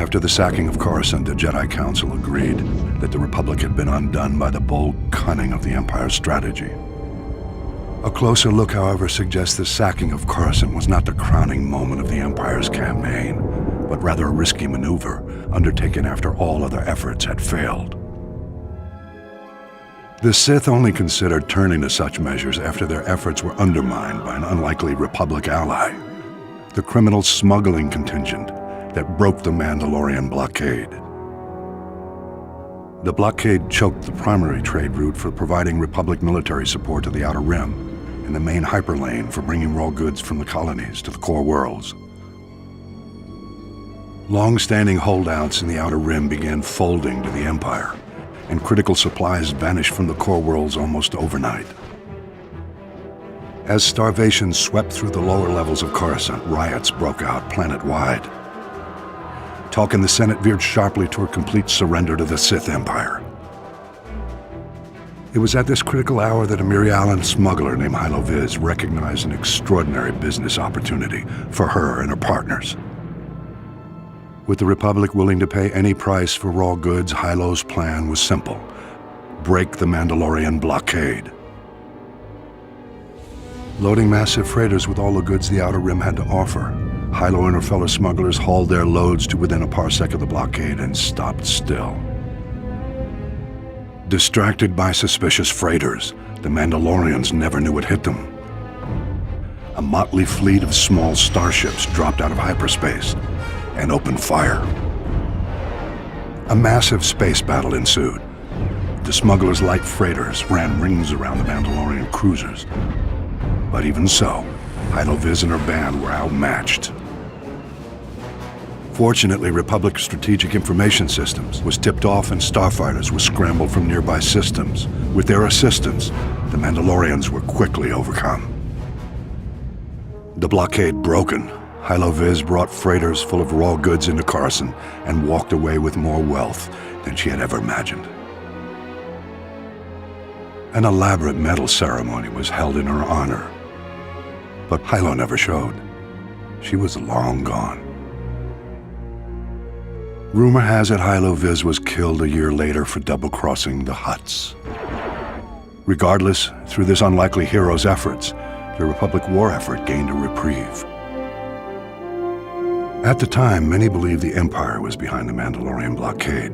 After the sacking of Coruscant, the Jedi Council agreed that the Republic had been undone by the bold cunning of the Empire's strategy. A closer look, however, suggests the sacking of Coruscant was not the crowning moment of the Empire's campaign, but rather a risky maneuver undertaken after all other efforts had failed. The Sith only considered turning to such measures after their efforts were undermined by an unlikely Republic ally, the criminal smuggling contingent that broke the Mandalorian Blockade. The blockade choked the primary trade route for providing Republic military support to the Outer Rim, and the main hyperlane for bringing raw goods from the colonies to the core worlds. Long-standing holdouts in the Outer Rim began folding to the Empire, and critical supplies vanished from the core worlds almost overnight. As starvation swept through the lower levels of Coruscant, riots broke out planet-wide. Talk in the Senate veered sharply toward complete surrender to the Sith Empire. It was at this critical hour that a Mirialan smuggler named Hylo Viz recognized an extraordinary business opportunity for her and her partners. With the Republic willing to pay any price for raw goods, Hylo's plan was simple: break the Mandalorian Blockade. Loading massive freighters with all the goods the Outer Rim had to offer, Hylo and her fellow smugglers hauled their loads to within a parsec of the blockade and stopped still. Distracted by suspicious freighters, the Mandalorians never knew what hit them. A motley fleet of small starships dropped out of hyperspace and opened fire. A massive space battle ensued. The smugglers' light freighters ran rings around the Mandalorian cruisers. But even so, Hylo Viz and her band were outmatched. Fortunately, Republic Strategic Information Systems was tipped off and starfighters were scrambled from nearby systems. With their assistance, the Mandalorians were quickly overcome. The blockade broken, Hylo Viz brought freighters full of raw goods into Coruscant and walked away with more wealth than she had ever imagined. An elaborate medal ceremony was held in her honor, but Hylo never showed. She was long gone. Rumor has it Hylo Viz was killed a year later for double-crossing the Hutts. Regardless, through this unlikely hero's efforts, the Republic war effort gained a reprieve. At the time, many believed the Empire was behind the Mandalorian Blockade.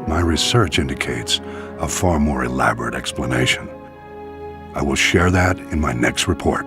My research indicates a far more elaborate explanation. I will share that in my next report.